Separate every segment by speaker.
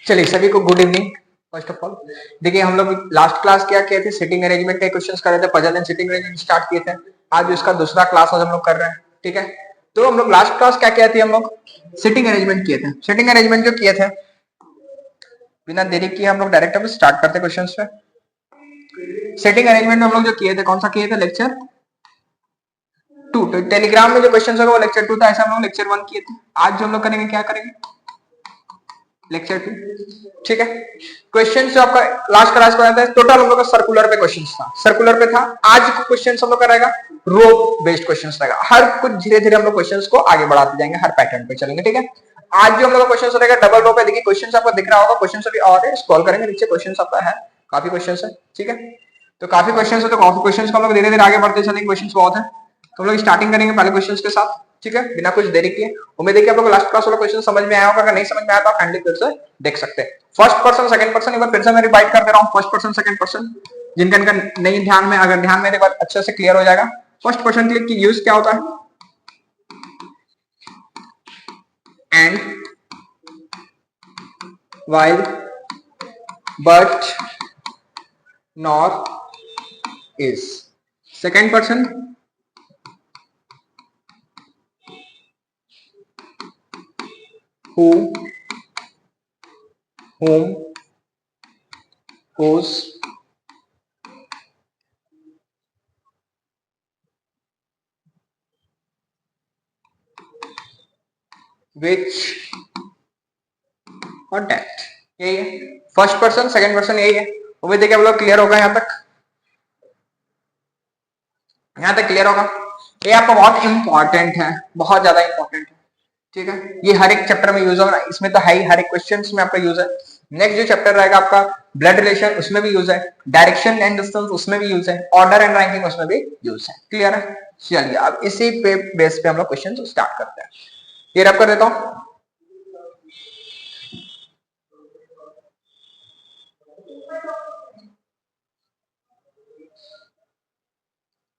Speaker 1: चलिए सभी को good evening. First of all देखिए हम लोग लास्ट क्लास क्या किए थे, सिटिंग अरेंजमेंट के क्वेश्चंस कर रहे थे, puzzle and sitting arrangement start किए थे। आज उसका दूसरा क्लास आज हम लोग कर रहे हैं, ठीक है। तो हम लोग लास्ट क्लास क्या किए थे, हम लोग सिटिंग अरेंजमेंट किए थे। सिटिंग अरेंजमेंट जो किए थे, बिना देरी किए हम लोग डायरेक्ट अब स्टार्ट करते क्वेश्चंस पे। सेटिंग अरेंजमेंट में हम लोग जो किए थे, कौन सा किए थे, लेक्चर 2। तो टेलीग्राम में जो क्वेश्चन होगा वो लेक्चर 2 था, ऐसा हम लोग लेक्चर 1 किए थे। आज जो हम लोग करेंगे, क्या करेंगे, लेक्चर 2, ठीक है। क्वेश्चन जो आपका लास्ट क्लास को आता है, टोटल हम लोग का सर्कुलर पे क्वेश्चन था, सर्कुलर पे था। आज को क्वेश्चन हम लोग कराएगा रो बेस्ड क्वेश्चन रहेगा। हर कुछ धीरे धीरे हम लोग क्वेश्चंस को आगे बढ़ाते जाएंगे, हर पैटर्न पे चलेंगे, ठीक है। आज जो हम लोग का क्वेश्चन रहेगा डबल रो पे। देखिए क्वेश्चन आपको दिख रहा होगा, क्वेश्चन अभी और है, स्क्रॉल करेंगे नीचे, क्वेश्चन आपका है, काफी क्वेश्चन है, ठीक है। तो काफी क्वेश्चन है, तो काफी क्वेश्चन को हम लोग धीरे धीरे आगे बढ़ते चलेंगे, क्वेश्चन बहुत है। तो हम लोग स्टार्टिंग करेंगे पहले क्वेश्चन के साथ, ठीक है, बिना कुछ देरी किए। उम्मीद है कि आप लोग लास्ट क्लास वाला क्वेश्चन समझ में आया होगा। अगर नहीं समझ में आया तो आप काइंडली फिर से देख सकते हैं। फर्स्ट पर्सन सेकंड पर्सन एक बार फिर से मैं रिवाइड कर दे रहा हूं। फर्स्ट पर्सन सेकंड पर्सन जिनका इनका नहीं ध्यान में, अगर ध्यान में एक बार अच्छे से क्लियर हो जाएगा। फर्स्ट पर्सन क्लिक की यूज क्या होता है, and, while, but, nor, is। Second person who, whom, whose, which और that। यही है फर्स्ट पर्सन सेकंड पर्सन, यही है। उम्मीद है कि आप लोग क्लियर होगा यहां तक, यहां तक क्लियर होगा। ये आपका बहुत इंपॉर्टेंट है, बहुत ज्यादा इंपॉर्टेंट है, ठीक है। ये हर एक चैप्टर में यूज होगा, इसमें तो है ही, हर एक क्वेश्चंस में आपका यूज है। नेक्स्ट जो चैप्टर रहेगा आपका ब्लड रिलेशन, उसमें भी यूज है। डायरेक्शन एंड डिस्टेंस, उसमें भी यूज है। ऑर्डर एंड रैंकिंग, उसमें भी यूज है। क्लियर है। चलिए अब इसी पे बेस पे हम लोग क्वेश्चन स्टार्ट करते हैं। ये रब कर देता हूं।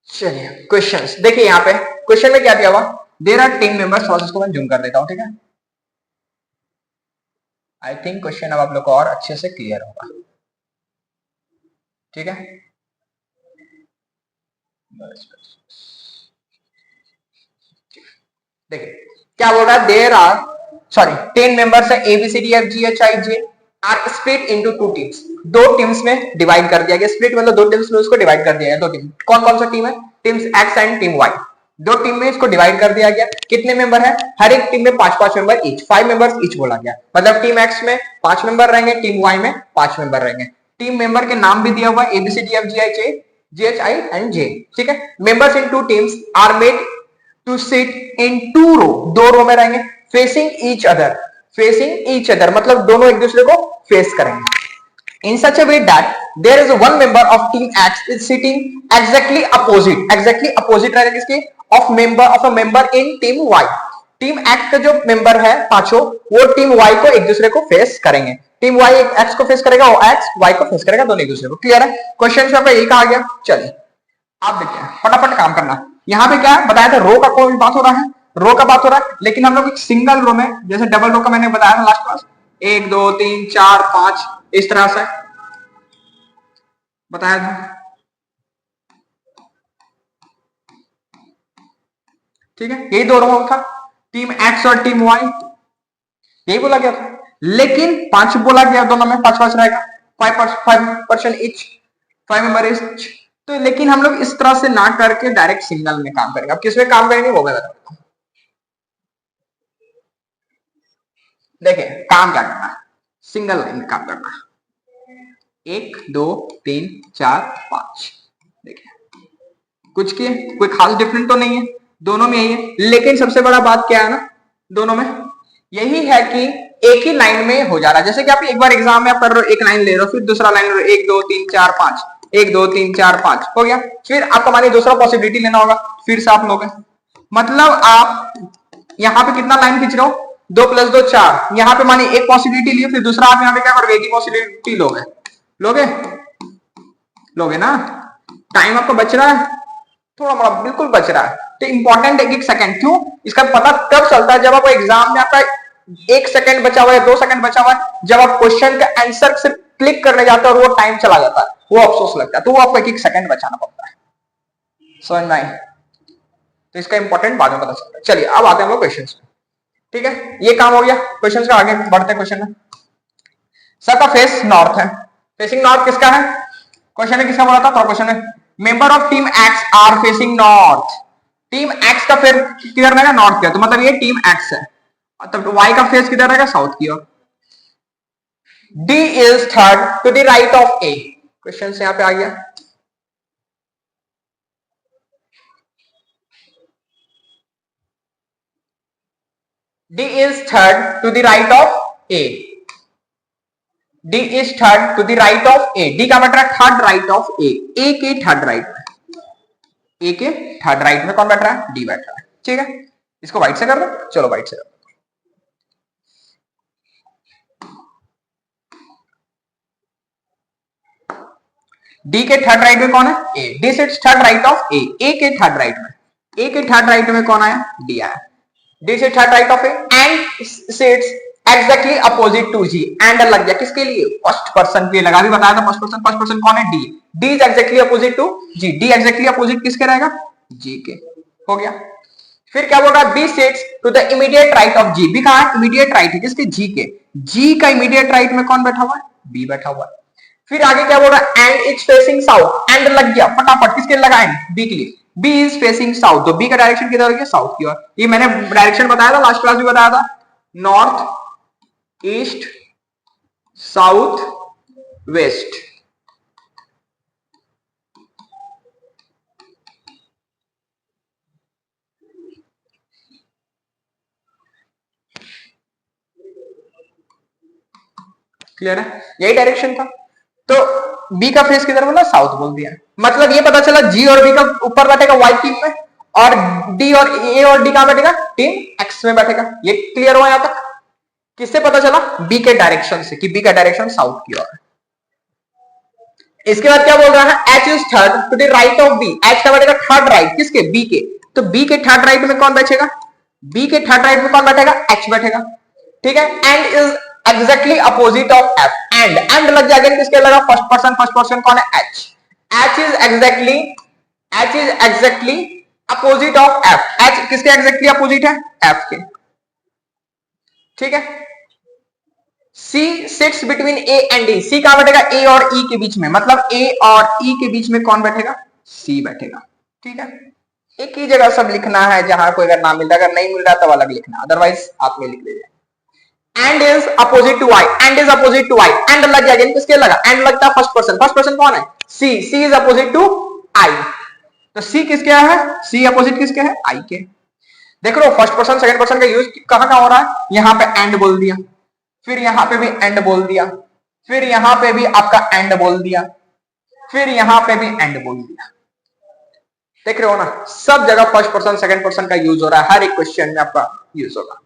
Speaker 1: चलिए क्वेश्चंस देखिए, यहाँ पे क्वेश्चन में क्या दिया हुआ, देयर आर 10 मेंबर्स। थोड़ा इसको मैं जूम कर देता हूं, ठीक है। आई थिंक क्वेश्चन अब आप लोग को और अच्छे से क्लियर होगा, ठीक है। देखिए क्या बोल रहा है, देयर आर 10 मेंबर्स है, ABCDFGHIJ are split into 2 teams. दो टीम्स में डिवाइड कर दिया गया। स्प्लिट मतलब दो टीम्स में उसको डिवाइड कर दिया गया। दो टीम, कौन कौन सा टीम है, teams X and team Y। दो टीम में इसको डिवाइड कर दिया गया। कितने मेंबर है, हर एक टीम में 5-5 मेंबर ईच, 5 मेंबर्स ईच बोला गया। मतलब टीम X में 5 मेंबर रहेंगे, टीम Y में 5 मेंबर रहेंगे। टीम मेंबर के नाम भी दिया हुआ है, ABCDFGHI एंड J, ठीक है। Members in 2 teams are made to sit in 2 row, 2 row में रहेंगे, facing each other. Facing each other मतलब दोनों एक दूसरे को फेस करेंगे। In such a way that there is one member of team X is sitting exactly opposite रहेगा किसके, of a member in team Y। Team X का जो मेंबर है पांचों, वो टीम Y को एक दूसरे को फेस करेंगे। टीम Y X को फेस करेगा, और X Y को फेस करेगा, दोनों एक दूसरे को। क्लियर है। क्वेश्चन में यही कहा गया। चलिए आप देखिए, फटाफट काम करना। यहाँ पे क्या बताया था, रो का कोई बात हो रहा है, रो का बात हो रहा है। लेकिन हम लोग एक सिंगल रो में, जैसे डबल रो का मैंने बताया था लास्ट क्लास, 1 2 3 4 5 इस तरह से बताया था, ठीक है। यही दो रो था, टीम X और टीम Y, यही बोला गया था। लेकिन 5 बोला गया, दोनों में 5-5 रहेगा, 5% ईच, 5 मेंबर ईच। तो लेकिन हम लोग इस तरह से ना करके डायरेक्ट सिंगल में काम करेंगे। अब किस में काम करेंगे वो मैं बताता हूं। देखिए काम क्या करना है, सिंगल लाइन में काम करना है। 1 2 3 4 5, देखिए कुछ किए, कोई खास डिफरेंट तो नहीं है, दोनों में यही है। लेकिन सबसे बड़ा बात क्या है ना, दोनों में यही है कि एक ही लाइन में हो जा रहा है। जैसे कि आप एक बार एग्जाम में आप कर रहे हो, एक लाइन ले रहे हो, फिर दूसरा लाइन ले रहे हो, 1 2 3 4 5, 1 2 3 4 5 हो गया। फिर आपको मानिए दूसरा पॉसिबिलिटी लेना होगा, फिर से आप लोगे, मतलब आप यहाँ पे कितना लाइन खींच रहे हो, 2 + 2 4। यहाँ पे मानिए एक पॉसिबिलिटी लिए, फिर दूसरा आप यहाँ पे क्या करोगे, एक ही पॉसिबिलिटी लोगे, लोगे लोगे ना। टाइम आपको बच रहा है, थोड़ा बड़ा बिल्कुल बच रहा है। तो इंपॉर्टेंट 1-1 सेकंड, क्यों इसका पता कब चलता है, जब आपको एग्जाम में आपका 1 सेकंड बचा हुआ है, 2 सेकंड बचा हुआ है, जब आप क्वेश्चन का आंसर से क्लिक करने जाते हो और वो टाइम चला जाता है, वो अफसोस लगता है, तो वो आपको 1 सेकंड बचाना पड़ता है। समझ में आई? तो इसका इंपॉर्टेंट बाद में पता चलता है। चलिए अब आते हैं हम लोग क्वेश्चन में। ठीक है, ये काम हो गया क्वेश्चन का। आगे बढ़ते हैं क्वेश्चन में। सर का फेस नॉर्थ है, फेसिंग नॉर्थ किसका है? क्वेश्चन ने किसका बोला था? तो क्वेश्चन में member of team X are facing north. Team X का फेस किधर रहेगा? नॉर्थ का, तो मतलब ये टीम एक्स है, मतलब वाई का फेस किधर रहेगा? साउथ की ओर। D is third to the right of A. Question से यहां पे आ गया, D is third to the right of A. D is third to the right of A. D का मतलब third right of A. A के third right में, A के third right में कौन बैठ रहा है? D बैठ रहा है। ठीक है, इसको व्हाइट से कर दो। चलो व्हाइट से कर दो। D के थर्ड राइट में कौन है? A. D sits third right of A. A के थर्ड राइट में, A के थर्ड राइट में कौन आया? D आया। D sits third right of A and sits exactly opposite to G। And लग गया किसके लिए? फर्स्ट पर्सन के लिए लगा, भी बताया था फर्स्ट पर्सन। फर्स्ट पर्सन कौन है? D। D is exactly opposite to G। D exactly opposite किसके रहेगा? G के। हो गया। फिर क्या बोल रहा है? B sits to the immediate right of G। B कहां है? इमीडिएट राइट है किसके? G के। G का इमीडिएट राइट में कौन बैठा हुआ है? B बैठा हुआ है। फिर आगे क्या बोल रहा है? And is facing south. And लग गया फटाफट, किसके लिए लगाएंगे? B के लिए। B इज फेसिंग साउथ, तो B का डायरेक्शन किधर है? साउथ की ओर। ये मैंने डायरेक्शन बताया था, लास्ट क्लास में बताया था, north east south west. Clear है? यही डायरेक्शन था। तो बी का फेस किधर बोला? साउथ बोल दिया। मतलब ये पता चला जी और बी का ऊपर बैठेगा वाई टीम में, और डी और ए और डी कहां बैठेगा? टीम एक्स में बैठेगा। ये क्लियर हुआ? यहां तक किससे पता चला? बी के डायरेक्शन से, कि बी का डायरेक्शन साउथ की ओर है। इसके बाद क्या बोल रहा है? H is third to the right of B. H का बैठेगा थर्ड राइट किसके? बी के। तो बी के थर्ड राइट में कौन बैठेगा? बी के थर्ड राइट में कौन बैठेगा? एच बैठेगा। ठीक है, and is exactly opposite of F. And लग जाएगा किसके लगा? First person. फर्स्ट पर्सन कौन है? H. H is exactly opposite of F. H किसके एग्जैक्टली अपोजिट है? एफ के। ठीक है, C sits between A and D। C कहां बैठेगा? A और E के बीच में, मतलब A और E के बीच में कौन बैठेगा? C बैठेगा। ठीक है, एक ही जगह सब लिखना है, जहां कोई अगर ना मिल रहा, अगर नहीं मिल रहा तब अलग लिखना, अदरवाइज आप में लिख लीजिए। And is opposite to Y। And is opposite to Y। And लग जाएगा, किसके लगा? एंड लगता है फर्स्ट पर्सन। फर्स्ट पर्सन कौन है? C। C is opposite to I। तो C किसके है? C अपोजिट किसके है? I के। देख लो, फर्स्ट पर्सन सेकंड पर्सन का यूज कहां हो रहा है? यहां पे एंड बोल दिया, फिर यहां पे भी एंड बोल दिया, फिर यहां पे भी आपका एंड बोल दिया, फिर यहां पे भी एंड बोल दिया। देख रहे हो ना, सब जगह फर्स्ट पर्सन सेकंड पर्सन का यूज हो रहा है, हर एक क्वेश्चन में आपका यूज होगा।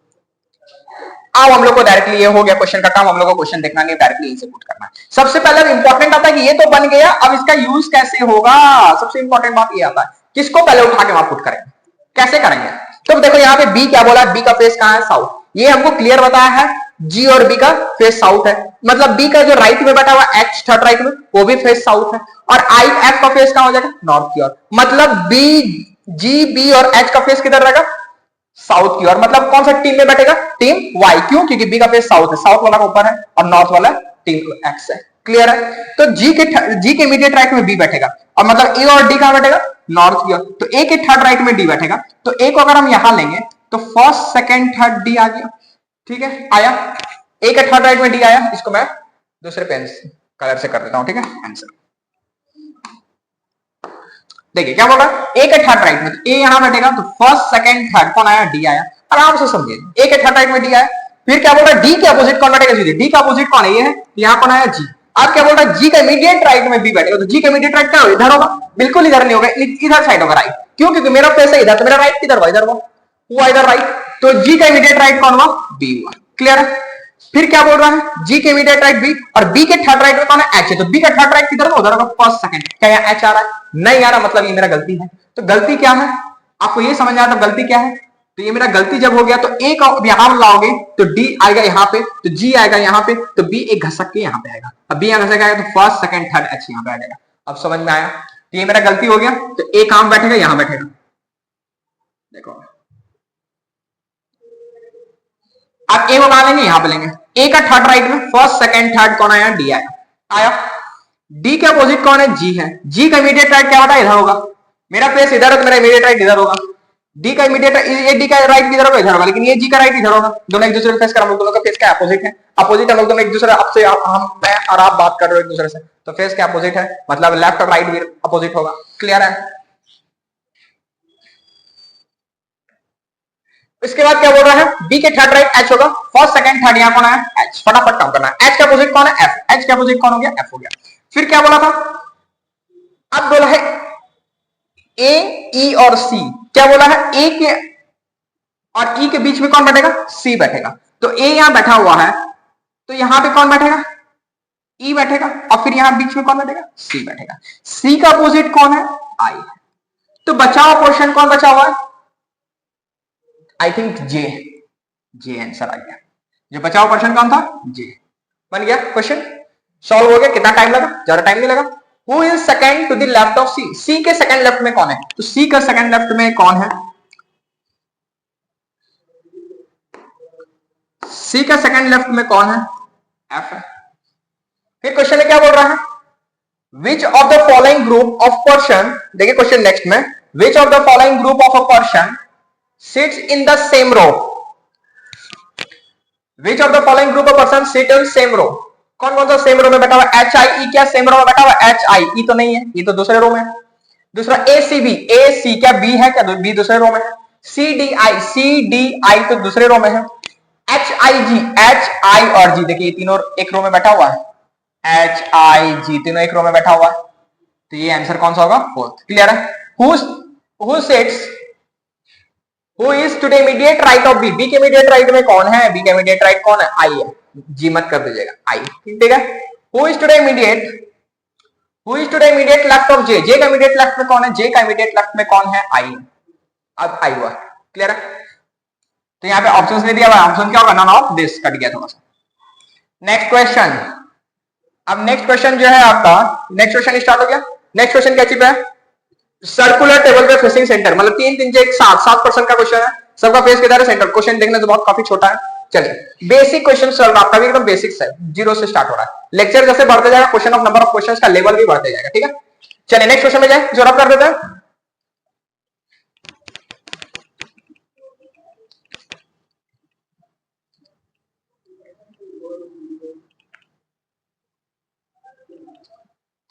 Speaker 1: अब हम लोग को डायरेक्टली ये हो गया क्वेश्चन का काम, हम लोग को क्वेश्चन देखना नहीं, डायरेक्टली इसे पुट करना है। सबसे पहले इंपॉर्टेंट आता है कि ये तो बन गया, अब इसका यूज कैसे होगा? सबसे इंपॉर्टेंट बात ये आता है, किसको पहले उठा के वहां पुट करेंगे, कैसे करेंगे? तो देखो यहाँ पे बी क्या बोला? बी का फेस कहां है? साउथ। ये हमको क्लियर बताया है, जी और बी का फेस साउथ है, मतलब बी का जो राइट में बैठा हुआ एच थर्ड राइट में, वो भी फेस साउथ है। और आई एफ का फेस कहां हो जाएगा? नॉर्थ की ओर। मतलब बी, जी, बी और एच का फेस किधर रहेगा? साउथ की ओर। मतलब कौन सा टीम में बैठेगा? Team Y. क्यों? क्योंकि बी का फेस साउथ है, साउथ वाला का ऊपर है और नॉर्थ वाला टीम एक्स है। क्लियर है? तो जी के इमीडिएट राइट में बी बैठेगा, और मतलब ए और डी कहां बैठेगा? नॉर्थ की ओर। तो ए के थर्ड राइट में डी बैठेगा। तो ए को अगर हम यहां लेंगे तो फर्स्ट सेकंड थर्ड डी आ गया। ठीक है, आया ए के थर्ड राइट में डी आया। इसको मैं दूसरे पेन कलर से कर देता हूं। ठीक है, आंसर देखिए क्या बोल रहा है? ए के थर्ड राइट में, तो ए यहां बैठेगा, तो फर्स्ट सेकंड थर्ड कौन आया? डी आया। आराम से समझिए, ए के थर्ड राइट में डी आया। फिर क्या बोल रहा है? डी के अपोजिट कौन बैठेगा? डी का अपोजिट कौन है? ये है, यहां कौन आया? जी। अब क्या बोल रहा है? जी का इमीडिएट राइट में बी बैठेगा, तो जी का इमीडिएट राइट क्या होगा? इधर होगा। बिल्कुल इधर नहीं होगा, इधर साइड होगा, राइट। क्यों? क्योंकि मेरा फेस है इधर, तो मेरा राइट किधर हुआ? इधर हुआ इधर राइट। तो जी का इमीडिएट राइट कौन हुआ? बी हुआ। क्लियर है? फिर क्या बोल रहा है? जी के इमीडिएट राइट बी, और बी के थर्ड राइट में कौन है? एच है। तो बी का थर्ड राइट किधर होगा? उधर होगा, फर्स्ट सेकंड। क्या यहाँ एच आ रहा है? नहीं आ रहा, मतलब ये मेरा गलती है। तो गलती क्या है? आपको ये समझ आया? तो गलती क्या है? तो ये मेरा गलती जब हो गया तो ए का यहां लाओगे तो डी आएगा यहाँ पे, तो जी आएगा यहाँ पे, तो बी एक घसक के यहाँ पे आएगा। अब बी यहाँ घसक आएगा तो फर्स्ट सेकंड थर्ड एच यहाँ पे आ जाएगा। अब समझ में आया? तो ये मेरा गलती हो गया, तो ए कहां बैठेगा? यहाँ बैठेगा। देखो अब ए को कहां लेंगे? यहाँ पे लेंगे। ए का थर्ड राइट में फर्स्ट सेकंड थर्ड कौन आया? डी आया। आया। डी के अपोजिट कौन है? जी है। जी का इमीडिएट राइट क्या होता है? इधर होगा। मेरा फेस इधर है तो मेरा इमीडिएट राइट इधर होगा। डी का इमीडिएट, ये डी का राइट किधर होगा? इधर होगा। लेकिन ये जी का राइट इधर होगा। दोनों एक दूसरे के फेस का, हम लोग दोनों का फेस का अपोजिट है। अपोजिट हम लोग दोनों एक दूसरे, आपसे हम मैं और आप बात कर रहे हो एक दूसरे से, तो फेस के अपोजिट है, मतलब लेफ्ट और राइट भी अपोजिट होगा। क्लियर है? इसके बाद क्या बोल रहा है? बी के थर्ड राइट एच होगा, फर्स्ट सेकंड थर्ड यहाँ कौन है? एच। फटाफट काम करना है। एच का अपोजिट कौन है? एफ। एच का अपोजिट कौन हो गया? एफ हो गया। फिर क्या बोला था? अब बोला है ए, ई और सी। क्या बोला है? ए के और ई के बीच में कौन बैठेगा? सी बैठेगा। तो ए यहां बैठा हुआ है, तो यहां पे कौन बैठेगा? ई बैठेगा। और फिर यहां बीच में कौन बैठेगा? सी बैठेगा। सी का अपोजिट कौन है? आई है। तो बचा हुआ पोर्शन कौन बचा हुआ है? I think J. J answer आ गया। जो बचा हुआ पोर्शन कौन था? जे। बन गया क्वेश्चन, सॉल्व हो गया। कितना टाइम लगा? ज्यादा टाइम नहीं लगा। Who is second to the left of C? C के सेकंड लेफ्ट में कौन है? तो C का सेकंड लेफ्ट में कौन है? C का सेकंड लेफ्ट में कौन है? F है। फिर क्वेश्चन में क्या बोल रहा है? Which of the following group of person, देखिए क्वेश्चन नेक्स्ट में, Which of the following group of a person sits in the same row? Which of the following group of person sit in same row? कौन कौन सा same row में बैठा हुआ? H I ई क्या same row में बैठा हुआ? एच आई ई तो नहीं है, ये तो दूसरे रो में है। दूसरा ए सी बी, ए सी क्या बी है क्या? बी दूसरे रो में है। सी डी आई तो दूसरे रो में है। H I ji, H I और जी, देखिए तीनों एक रो में बैठा हुआ है। एच आई जी तीनों एक रो में बैठा हुआ है, तो ये आंसर कौन सा होगा? फोर्थ। क्लियर है? Who sits, who is to the immediate right of B? B के इमीडिएट राइट में कौन है? बी के इमीडिएट राइट कौन है? आई है। जी मत कर दीजिएगा, आई। ठीक है? Who is to the immediate, who is to the immediate left of J? J का इमीडिएट लेफ्ट में कौन है? जे का इमीडिएट लेफ्ट में कौन है? आई। अब आई हुआ। क्लियर है? तो यहाँ पे ऑप्शंस नहीं दिया हुआ, ऑप्शन क्या होगा? नन ऑफ दिस, कट गया थोड़ा सा। Next question. अब नेक्स्ट क्वेश्चन जो है आपका, नेक्स्ट क्वेश्चन स्टार्ट हो गया। नेक्स्ट क्वेश्चन क्या चीज है? सर्कुलर टेबल पे फेसिंग सेंटर, मतलब 3 3 6 7 7% का क्वेश्चन है। सबका फेस किधर है? सेंटर। क्वेश्चन देखने से बहुत काफी छोटा है। चलिए बेसिक क्वेश्चन चल रहा है आपका भी, एकदम बेसिक्स है, जीरो से स्टार्ट हो रहा है। लेक्चर जैसे बढ़ते जाएगा, question of number of questions का लेवल भी बढ़ते जाएगा। ठीक है? चलिए नेक्स्ट क्वेश्चन में जाए, जो रब कर देते हैं।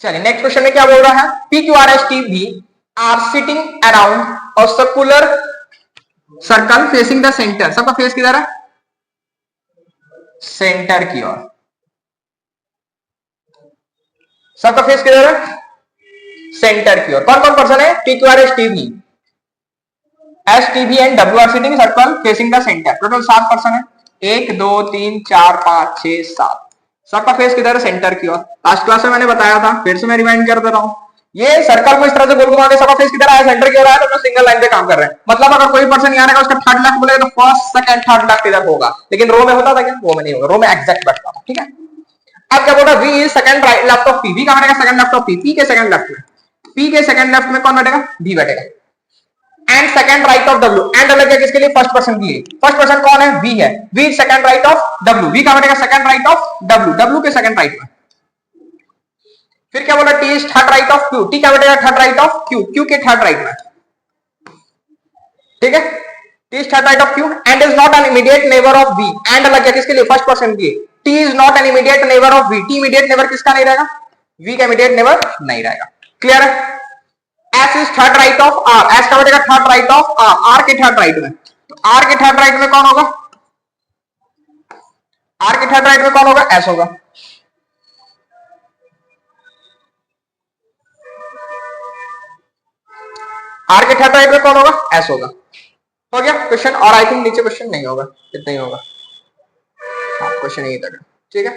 Speaker 1: चलिए नेक्स्ट क्वेश्चन में क्या बोल रहा है? P Q R S T V are sitting around और circular circle facing the centre. सबका फेस किधर है? सेंटर की ओर। सबका फेस किधर है? सेंटर की ओर। कौन कौन पर्सन है? P Q R S T we, S T we and W R sitting circle facing the centre. Total 7 person है। 1 2 3 4 5 6 7। सबका फेस किधर है? सेंटर की ओर। लास्ट क्लास में मैंने बताया था, फिर से मैं रिमाइंड कर दे रहा हूं। ये सर्कल को इस तरह से गोल घुमा के सबका फेस किधर आया? सेंटर की ओर आया, तो हम सिंगल लाइन पे काम कर रहे हैं। मतलब अगर कोई पर्सन यहाँ रहेगा, उसका थर्ड लेफ्ट बोलेगा तो फर्स्ट सेकंड थर्ड लेफ्ट इधर होगा। लेकिन रो में होता था क्या? रो में नहीं होगा, रो में एग्जैक्ट बैठता था। ठीक है? अब क्या बोल रहा है? V is second right left of P. V कहां बैठेगा? Second left of P. पी के सेकंड लेफ्ट में, पी के सेकंड लेफ्ट में कौन बैठेगा? डी बैठेगा। And second right of W. And अलग है किसके लिए? फर्स्ट पर्सन के लिए। फर्स्ट पर्सन कौन है? वी है। V second right of W. V कहां बैठेगा? Second right of W. W के सेकंड राइट में। फिर क्या बोला? T is third right of Q. T क्या बैठेगा? Third right of Q. Q के थर्ड राइट में। ठीक है? T is third right of Q and is not an immediate neighbour of V. And अलग है किसके लिए? फर्स्ट पर्सन के लिए। T is not an immediate neighbour of V. T immediate neighbour किसका नहीं रहेगा? वी का इमीडिएट नेबर नहीं रहेगा। क्लियर है? S is third right of R. S का बैठेगा third right of R. R के थर्ड राइट में। तो आर के थर्ड राइट में कौन होगा? आर के थर्ड राइट में कौन होगा? एस होगा। आर के थर्ड राइट में कौन होगा? एस होगा। हो गया क्वेश्चन। और आई थिंक नीचे क्वेश्चन नहीं होगा, इतना ही होगा। हाँ क्वेश्चन यही तक है। ठीक है?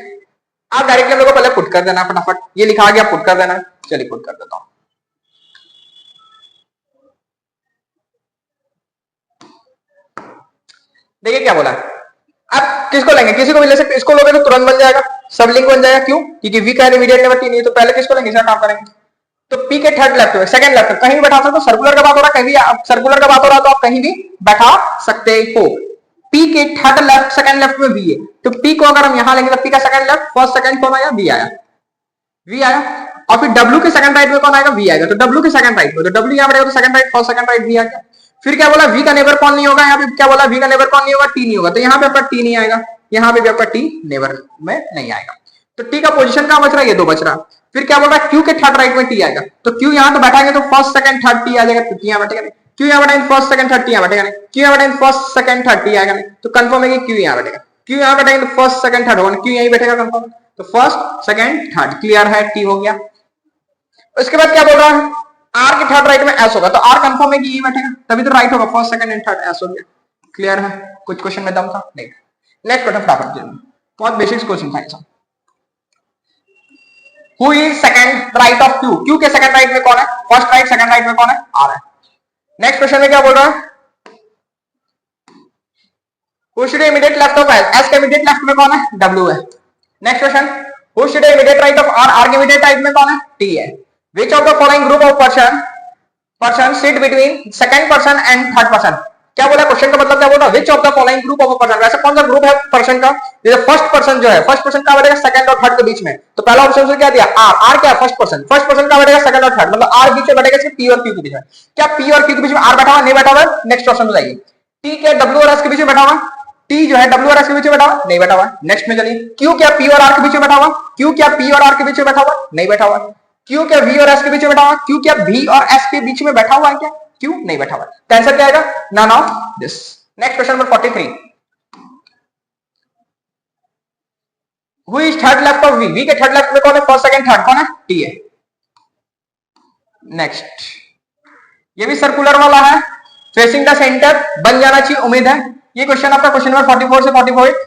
Speaker 1: आप डायरेक्टली हम लोग को पहले पुट कर देना फटाफट। ये लिखा गया, पुट कर देना। चलिए पुट कर देता हूं। देखिए क्या बोला है, आप किसको लेंगे, किसी को भी ले सकते, इसको लोगे तो तुरंत बन जाएगा, सब लिंक बन जाएगा, क्यों, क्योंकि वी का इमीडिएट नेबर टी नहीं है, तो पहले किसको लेंगे, इसका काम करेंगे। तो पी के थर्ड लेफ्ट में, सेकंड लेफ्ट में कहीं भी बैठा सकते हो, सर्कुलर का बात हो रहा है, कहीं सर्कुलर का बात हो रहा है तो आप कहीं भी बैठा सकते हो। पी के थर्ड लेफ्ट सेकंड लेफ्ट में वी है, तो पी को अगर हम यहां लेंगे तो पी का सेकंड लेफ्ट फर्स्ट सेकंड कौन आया, वी आया, वी आया। और फिर डब्ल्यू के सेकंड राइट में कौन आएगा, वी आएगा, तो डब्ल्यू के सेकंड राइट में, तो डब्ल्यू यहां बैठेगा तो second right first second right V आ गया। फिर क्या बोला, वी का नेबर कौन नहीं होगा, यहाँ पे क्या बोला, वी का नेबर कौन नहीं होगा, टी नहीं होगा, तो यहाँ पे आपका टी नहीं आएगा, यहाँ पे भी आपका टी नेबर में नहीं आएगा। तो टी का पोजीशन कहां बच रहा है, ये दो बच रहा। फिर क्या बोल रहा है, क्यू के थर्ड राइट में टी आएगा, तो क्यू यहाँ तो बैठाएंगे तो फर्स्ट सेकंड थर्ड टी आ जाएगा, तो यहाँ बैठेगा नहीं, क्यू यहाँ बैठेंगे फर्स्ट सेकंड थर्ड टी यहाँ बैठेगा नहीं, क्यू यहाँ बैठेंगे फर्स्ट सेकंड थर्ड टी आएगा नहीं, तो कंफर्म है कि क्यू यहाँ बैठेगा, क्यू यहाँ बैठेंगे तो फर्स्ट सेकंड थर्ड होगा, क्यू यहीं बैठेगा कंफर्म, तो फर्स्ट सेकंड थर्ड क्लियर है, टी हो गया। उसके बाद क्या बोल रहा है, आर के थर्ड राइट में एस होगा, तो आर कंफर्म है कि ये बैठेगा, तभी तो राइट होगा, first second and third S हो गया, क्लियर है। कुछ क्वेश्चन में दम था नहीं। नेक्स्ट क्वेश्चन फटाफट, बहुत बेसिक क्वेश्चन था ये। Who is second right of Q, Q के सेकंड राइट में कौन है, फर्स्ट राइट सेकंड राइट में कौन है, आर है। नेक्स्ट क्वेश्चन में क्या बोल रहा है, who should immediate left of S, एस के इमीडिएट लेफ्ट में कौन है, डब्ल्यू है। Next question, who should immediate right of R, R के इमीडिएट राइट में कौन है, टी है। Which of the following group of person sit between second person and third person, क्या बोला, क्वेश्चन का मतलब क्या बोल रहा है, which of the following group of a person, वैसे कौन सा ग्रुप है पर्सन का, जैसे फर्स्ट पर्सन जो है, फर्स्ट पर्सन का बैठेगा सेकंड और थर्ड के बीच में, तो पहला ऑप्शन से क्या दिया, आर, आर क्या है, फर्स्ट पर्सन का बैठेगा सेकंड और थर्ड, मतलब आर बीच में बैठेगा सिर्फ पी और क्यू के बीच में, क्या पी और क्यू के बीच में आर बैठा हुआ, नहीं बैठा हुआ, नेक्स्ट ऑप्शन बताइए। टी क्या डब्ल्यू और एस के बीच में बैठा हुआ, टी जो है डब्ल्यू और एस के बीच में बैठा हुआ, नहीं बैठा हुआ, नेक्स्ट में चलिए। क्यू क्या पी और आर के बीच में बैठा हुआ, क्यू क्या पी और आर के बीच में बैठा हुआ, नहीं बैठा हुआ। क्यू क्या वी और एस के बीच में बैठा हुआ, क्यू क्या वी और एस के बीच में बैठा हुआ है, क्या क्यू नहीं बैठा हुआ, तो आंसर क्या आएगा, none of this. Next question number 43, who is third left of V, V के थर्ड लेफ्ट में कौन है, फर्स्ट सेकंड थर्ड कौन है, टी है। नेक्स्ट, ये भी सर्कुलर वाला है, फेसिंग द सेंटर बन जाना चाहिए, उम्मीद है। ये क्वेश्चन आपका क्वेश्चन नंबर 44 से 44।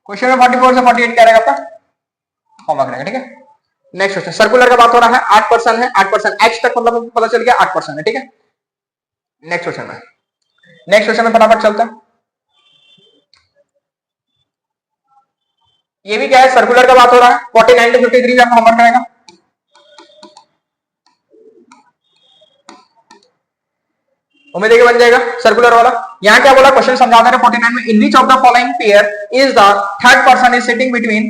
Speaker 1: क्वेश्चन नंबर 44 से 48 क्या रहेगा आपका, होमवर्क रहेगा, ठीक है। नेक्स्ट क्वेश्चन, सर्कुलर का बात हो रहा है, 8% है, 8% एच तक मतलब पता चल गया 8% है, ठीक है। नेक्स्ट क्वेश्चन में फटाफट चलता है। ये भी क्या है, सर्कुलर का बात हो रहा है, 49 से 53 आपका होमवर्क रहेगा। उम्मीद है कि बन जाएगा सर्कुलर वाला। यहां क्या बोला, क्वेश्चन समझा दे रहे 49 में, in which of the following pair is the third person is sitting between,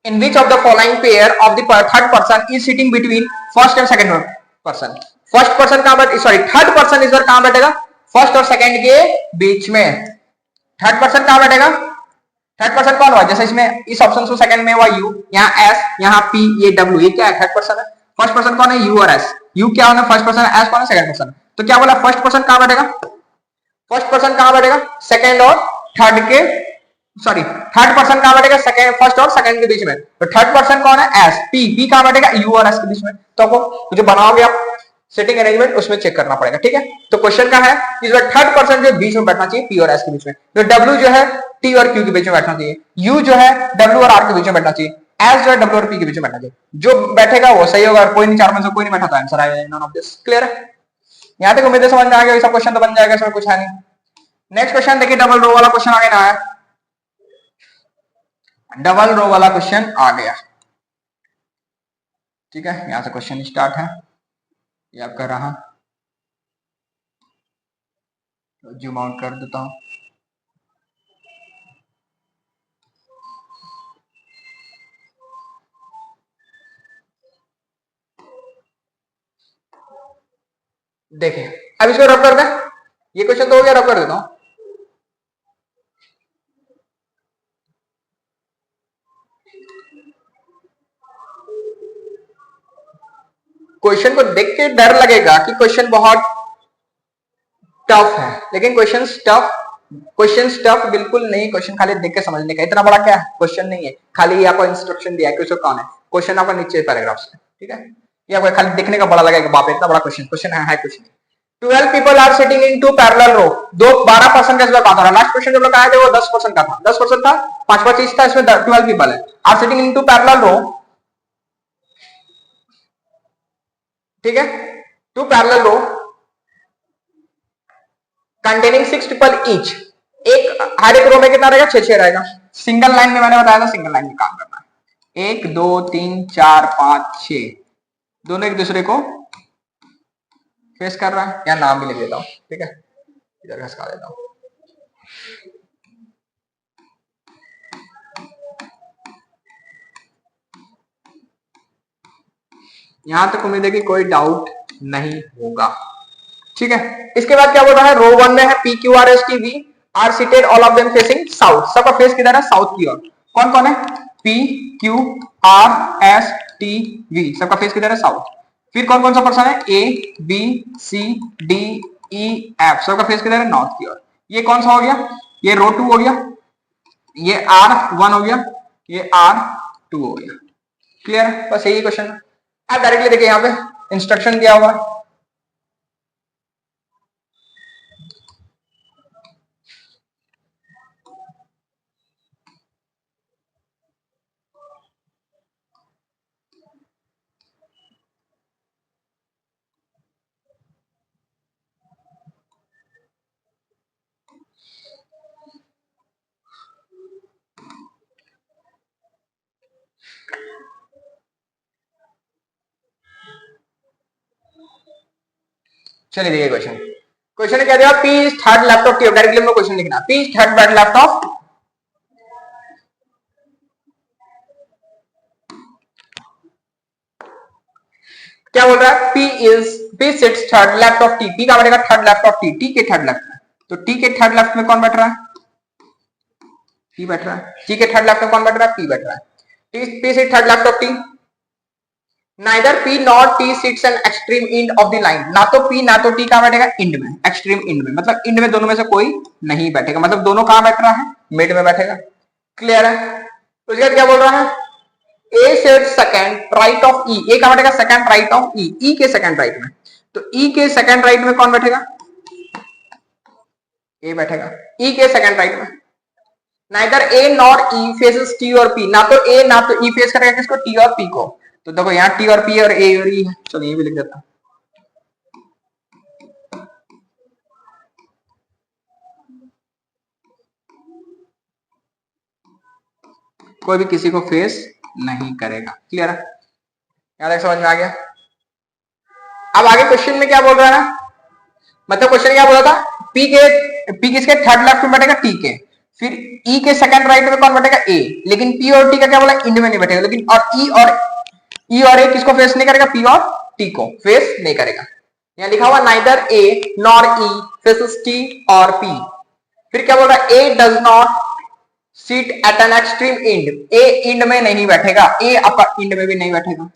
Speaker 1: in which of the following pair of the third person is sitting between first and second person, first person कहां बैठे, sorry third person इस बार कहां बैठेगा, first और second के बीच में, third person कहां बैठेगा, थर्ड पर्सन कौन हुआ, जैसे इसमें इस ऑप्शन से सेकंड में हुआ यू, यहाँ एस, यहाँ पी, ये डब्ल्यू, ये क्या है, थर्ड पर्सन है। फर्स्ट पर्सन कौन है, यू और एस, यू क्या होना फर्स्ट पर्सन, एस कौन है सेकंड पर्सन, तो क्या बोला, फर्स्ट पर्सन कहां बैठेगा, फर्स्ट पर्सन कहां बैठेगा, सेकंड और थर्ड के, सॉरी थर्ड पर्सन कहां बैठेगा, सेकंड, फर्स्ट और सेकंड के बीच में, तो थर्ड पर्सन कौन है, एस, पी, पी कहां बैठेगा, यू और एस के बीच में। तो आपको जो बनाओगे आप सिटिंग अरेंजमेंट उसमें चेक करना पड़ेगा, ठीक है। तो क्वेश्चन का है इस बार थर्ड पर्सन जो बीच में बैठना चाहिए पी और एस के बीच में, तो डब्ल्यू जो है टी और क्यू के बीच में बैठना चाहिए, यू जो है डब्ल्यू और आर के बीच में बैठना चाहिए, एस जो है डब्ल्यू और पी के बीच में बैठना चाहिए, जो बैठेगा वो सही होगा, कोई नहीं, चार में से कोई नहीं बैठा तो आंसर आएगा नन ऑफ दिस। क्लियर है, यहां तक उम्मीद है समझ में आ गया, ऐसा क्वेश्चन तो बन जाएगा, इसमें कुछ है नहीं। नेक्स्ट क्वेश्चन देखिए, डबल रो वाला क्वेश्चन आगे ना आया, डबल रो वाला क्वेश्चन आ गया, ठीक है। यहां से क्वेश्चन स्टार्ट है, ये आपका रहा, तो जूम आउट कर देता हूं। देखिए अब इसको रब कर दें, ये क्वेश्चन तो हो गया, रब कर देता हूं। क्वेश्चन को देख के डर लगेगा कि क्वेश्चन बहुत टफ है, लेकिन क्वेश्चन टफ बिल्कुल नहीं, क्वेश्चन खाली देख के समझने का, इतना बड़ा क्या है क्वेश्चन नहीं है, खाली आपको इंस्ट्रक्शन दिया है कि कौन है, क्वेश्चन आपका नीचे पैराग्राफ से, ठीक है। ये आपको खाली देखने का बड़ा लगेगा, बाप इतना बड़ा क्वेश्चन है कुछ नहीं। 12 people are sitting in two parallel row. 12% का इसमें बात हो रहा है. लास्ट क्वेश्चन जब लोग आए थे वो 10% का था. 10% था, 5 चीज था, इसमें 12 people है. Are sitting in two parallel row. ठीक है, two parallel row containing 6 people each. एक हर एक रो में कितना रहेगा? 6 रहेगा. सिंगल लाइन में मैंने बताया था सिंगल लाइन में काम करना है. 1 2 3 4 5 6 दोनों एक दूसरे को फेस कर रहा है. या नाम भी लिख देता हूं. ठीक है, इधर घसका देता हूं. यहां तक उम्मीद है कि कोई डाउट नहीं होगा. ठीक है, इसके बाद क्या बोल रहा है? रो 1 में है P Q R S T V are seated all of them facing south. सबका फेस किधर है? साउथ की ओर. कौन कौन है? P Q R S T V, सबका फेस किधर है? साउथ. फिर कौन कौन सा पर्सन है? A B C D E F, सबका फेस किधर है? नॉर्थ की ओर. ये कौन सा हो गया? ये रो 2 हो गया. ये आर 1 हो गया. ये आर 2 हो गया. क्लियर है? बस यही क्वेश्चन है. आप डायरेक्टली देखिए यहाँ पे इंस्ट्रक्शन दिया हुआ है. चलिए देखिए क्वेश्चन. क्वेश्चन क्या दिया? P is third left of T. Directly हमको क्वेश्चन लिखना. P is third bed left of. क्या बोल रहा है? P seats third left of T. P का बैठेगा third left of T. T के थर्ड लेफ्ट में. तो टी के थर्ड लेफ्ट में कौन बैठ रहा है? पी बैठ रहा है. टी के थर्ड लेफ्ट में कौन बैठ रहा है? पी बैठ रहा है. P sit third left of T. Neither P nor T sits an extreme end of the line. ना तो P ना तो T कहां बैठेगा? इंड में. एक्सट्रीम इंड में मतलब इंड में दोनों में से कोई नहीं बैठेगा. मतलब दोनों कहां बैठ रहा है? मिड में बैठेगा. क्लियर है? तो इसके बाद क्या बोल रहा है? A sits second right of E. A कहां बैठेगा? Second right of E. E के सेकंड राइट में. तो E के सेकंड राइट में कौन बैठेगा? A बैठेगा. E के सेकंड राइट में. Neither A nor E faces T और P. ना तो A ना तो E फेस करेगा किसको? T और P को. तो देखो यहाँ टी और पी और ए और ई है. चलो ये भी लिख देता हूं. कोई भी किसी को फेस नहीं करेगा. क्लियर है? यहाँ तक समझ में आ गया. अब आगे क्वेश्चन में क्या बोल रहा है? मतलब क्वेश्चन क्या बोला था? पी किसके थर्ड लेफ्ट में बैठेगा? टी के. फिर ई के सेकंड राइट में कौन बैठेगा? ए. लेकिन पी और टी का क्या बोला? इंड में नहीं बैठेगा. लेकिन और ई और ए किसको फेस नहीं करेगा? पी और टी को फेस नहीं करेगा. यहां लिखा हुआ neither A nor E faces T और पी. फिर क्या बोल रहा है? A does not seat at an extreme end. A end में नहीं बैठेगा. ए अपर इंड में भी नहीं बैठेगा.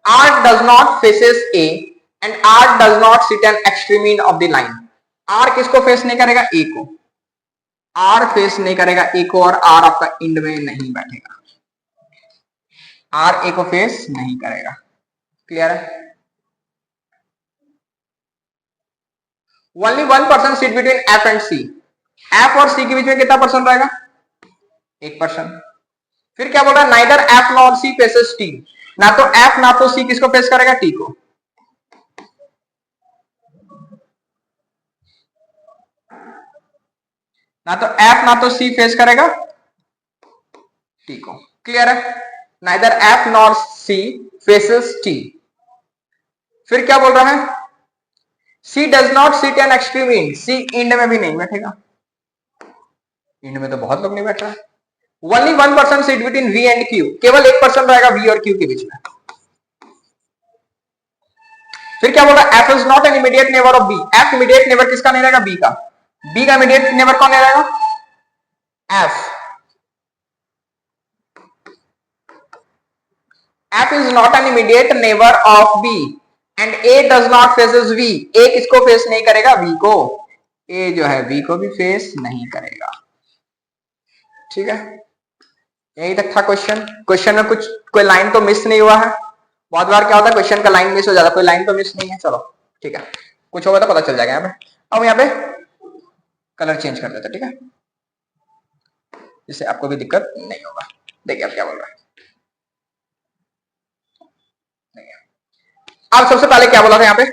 Speaker 1: R does not faces A and R does not seat an extreme end of the line. R किसको फेस नहीं करेगा? ए को. आर फेस नहीं करेगा ए को और आर आपका इंड में नहीं बैठेगा. आर ए को फेस नहीं करेगा. क्लियर है? Only 1% seat between F and C. F और सी के बीच में कितना परसेंट रहेगा? 1%. फिर क्या बोल रहा है? Neither F nor C faces T. ना तो एफ ना तो सी किसको फेस करेगा? टी को. ना तो एफ ना तो सी फेस करेगा टी को. क्लियर है? Neither F nor C faces T. फिर क्या बोल रहा है? C does not sit an extreme end. C end में भी नहीं बैठेगा. इंड में तो बहुत लोग नहीं बैठ रहा है. Only 1% seat between V and Q. केवल 1% रहेगा वी और क्यू के बीच में. फिर क्या बोल रहा है? F is not an immediate neighbour of B. F immediate neighbour किसका नहीं रहेगा? बी का. बी का इमीडिएट नेबर कौन नहीं रहेगा? F. F is not an immediate neighbor of B and A does not faces V. A किसको face नहीं करेगा? V को. A जो है V को भी फेस नहीं करेगा. ठीक है, यही तक था क्वेश्चन. क्वेश्चन में कुछ कोई लाइन तो मिस नहीं हुआ है. बहुत बार क्या होता है क्वेश्चन का लाइन मिस हो जाता है, कोई लाइन तो मिस नहीं है, चलो ठीक है, कुछ होगा तो पता चल जाएगा यहाँ पे। अब यहाँ पे कलर चेंज कर देते, ठीक है, जिससे आपको भी दिक्कत नहीं होगा। देखिए आप क्या बोल रहा है, अब सबसे पहले क्या बोला था यहाँ पे,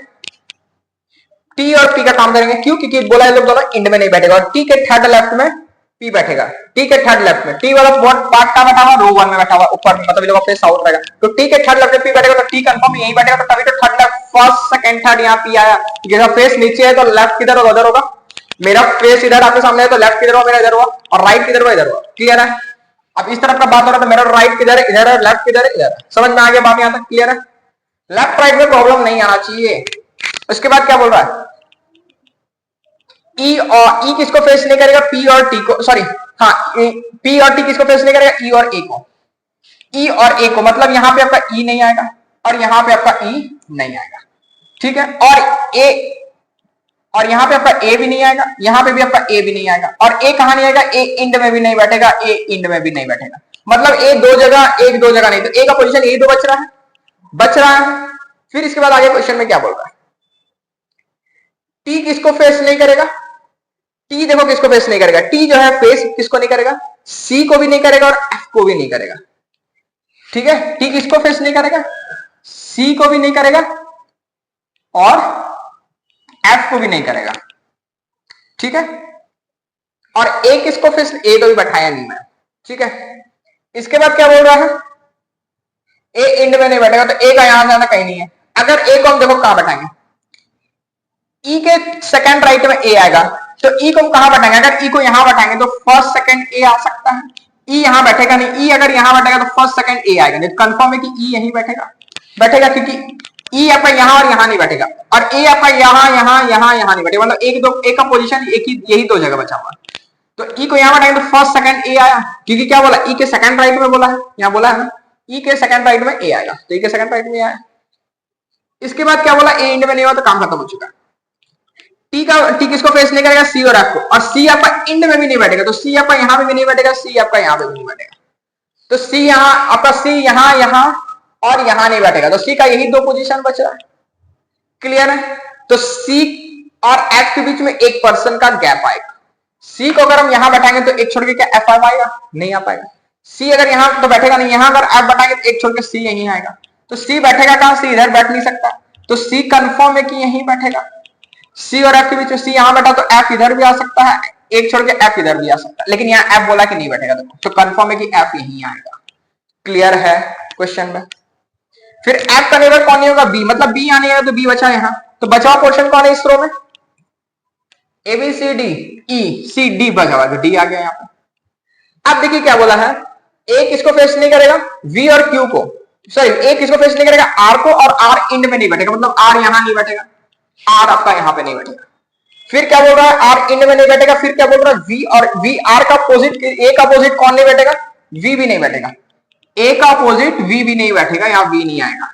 Speaker 1: टी और पी का काम करेंगे, क्यों, क्योंकि बोला है लोग दोनों इंड में नहीं बैठेगा, और टी के थर्ड लेफ्ट में पी बैठेगा, टी के थर्ड लेफ्ट में, टी वाला पार्ट का बैठा हुआ रो 1 में बैठा हुआ ऊपर में, मतलब ये लोग फेस आउट रहेगा, तो टी के थर्ड लेफ्ट में पी बैठेगा, तो टी कंफर्म यहीं बैठेगा, तो तभी तो third left first second third यहाँ पी आया। जैसा फेस नीचे है तो लेफ्ट किधर होगा, उधर होगा, मेरा फेस इधर आपके सामने है तो लेफ्ट किधर हुआ, मेरा इधर हुआ, और राइट किधर हुआ, इधर हुआ, क्लियर है। अब इस तरफ का बात हो रहा है तो मेरा राइट किधर है, इधर है, लेफ्ट किधर है, इधर है, समझ में आ गया बात यहाँ तक, क्लियर है। लेफ्ट राइट में प्रॉब्लम नहीं आना चाहिए। उसके बाद क्या बोल रहा है, ई और ई किसको फेस नहीं करेगा, पी और टी को, सॉरी हाँ, पी और टी किसको फेस नहीं करेगा, ई और ए को, ई और ए को, मतलब यहां पे आपका ई नहीं आएगा और यहां पे आपका ई नहीं आएगा, ठीक है, और ए, और यहां पे आपका ए भी नहीं आएगा, यहां पे भी आपका ए भी नहीं आएगा, और ए कहां नहीं आएगा, ए इंड में भी नहीं बैठेगा, ए इंड में भी नहीं बैठेगा, मतलब ए दो जगह, एक दो जगह नहीं, तो ए का पोजीशन यही दो बच रहा है, बच रहा है। फिर इसके बाद आगे क्वेश्चन में क्या बोल रहा है, टी किसको फेस नहीं करेगा, टी देखो किसको फेस नहीं करेगा, टी जो है फेस किसको नहीं करेगा, सी को भी नहीं करेगा और एफ को भी नहीं करेगा, ठीक है, टी किसको फेस नहीं करेगा, सी को भी नहीं करेगा और एफ को भी नहीं करेगा, ठीक है, और ए किसको फेस, ए तो भी बैठाया नहीं मैं, ठीक है। इसके बाद क्या बोल रहा है, ए इंड में नहीं बैठेगा, तो ए का यहां जाना कहीं नहीं है, अगर ए को हम देखो कहां बैठाएंगे, ई के सेकंड राइट में ए आएगा, तो ई को हम कहां बैठाएंगे, अगर ई को यहां बैठाएंगे तो फर्स्ट सेकंड ए आ सकता है, ई यहां बैठेगा नहीं, ई अगर यहां बैठेगा तो फर्स्ट सेकंड ए आएगा नहीं, कंफर्म है कि ई यहीं बैठेगा, बैठेगा क्योंकि ई आपका यहां और यहां नहीं बैठेगा, और ए आपका यहां यहां यहां यहां नहीं बैठेगा, मतलब एक दो, एक का पोजीशन एक ही, यही दो जगह बचा हुआ, तो ई को यहां बैठाएंगे तो फर्स्ट सेकंड ए आया, क्योंकि क्या बोला, ई के सेकंड राइट में बोला है, यहां बोला है ना, ई के सेकंड राइट में ए आएगा, तो ई के सेकंड राइट में आया। इसके बाद क्या बोला, ए इंड में नहीं हुआ तो काम खत्म हो चुका। टी किसको फेस नहीं करेगा, सी और एफ को, और सी आपका इंड में भी नहीं बैठेगा, तो सी आपका यहां पे भी नहीं बैठेगा, सी आपका यहां पे भी नहीं बैठेगा, तो सी यहां आपका, सी यहां यहां और यहां नहीं बैठेगा, तो सी का यही दो पोजीशन बच रहा है, क्लियर है। तो सी और एफ के बीच में एक पर्सन का गैप आएगा, सी को अगर हम यहां बैठाएंगे तो एक छोड़ के क्या एफ आएगा, नहीं आ पाएगा, सी अगर यहां तो बैठेगा नहीं, यहां अगर एफ बैठाएंगे तो एक छोड़ के सी यहीं आएगा, तो सी बैठेगा कहां, सी इधर बैठ नहीं सकता, तो सी कंफर्म है कि यहीं बैठेगा, सी और एफ के बीच में सी यहां बैठा तो एफ इधर भी आ सकता है, एक छोड़ के एफ इधर भी आ सकता है, लेकिन यहाँ एफ बोला कि नहीं बैठेगा, तो कंफर्म है कि एफ यहीं आएगा, क्लियर है क्वेश्चन में। फिर एफ का नेबर कौन नहीं होगा, बी, मतलब बी आने आएगा तो बी बचा यहाँ, तो बचा हुआ पोर्शन कौन है इस रो में, A B C D, E C D बचा हुआ, डी आ गया यहाँ पे। अब देखिए क्या बोला है, ए किसको फेस नहीं करेगा, वी और क्यू को, सॉरी ए किसको फेस नहीं करेगा, आर को, और आर इंड में नहीं बैठेगा, मतलब आर यहां नहीं बैठेगा, आर आपका यहां पे नहीं बैठेगा। फिर क्या बोल रहा है, आर इंड में नहीं बैठेगा, फिर क्या बोल रहा है, वी और वी, आर का अपोजिट, ए का अपोजिट कौन नहीं बैठेगा, वी भी नहीं बैठेगा, ए का अपोजिट वी भी नहीं बैठेगा, यहां वी नहीं आएगा,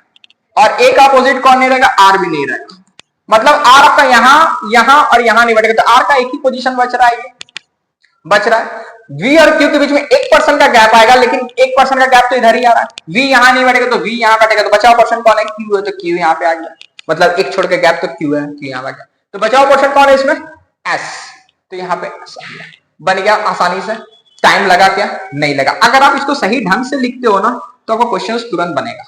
Speaker 1: और ए का अपोजिट कौन नहीं रहेगा, आर भी नहीं रहेगा, मतलब आर आपका यहां यहां और यहां नहीं बैठेगा, तो आर का एक ही पोजीशन बच रहा है, बच रहा है। वी और क्यू के बीच में 1% का गैप आएगा, लेकिन 1% का गैप तो इधर ही आ रहा है, वी यहां नहीं बैठेगा तो वी यहां बैठेगा, तो बचाव पर्सन कौन है, क्यू है, तो क्यू यहां पे आ गया, मतलब एक छोड़ के गैप तो क्यू है, क्यू यहां आ गया, तो बचाव पर्सन कौन है इसमें, एस, तो यहां पे एस आ गया, बन गया आसानी से। टाइम लगा क्या, नहीं लगा। अगर आप इसको सही ढंग से लिखते हो ना तो आपको क्वेश्चन तुरंत बनेगा।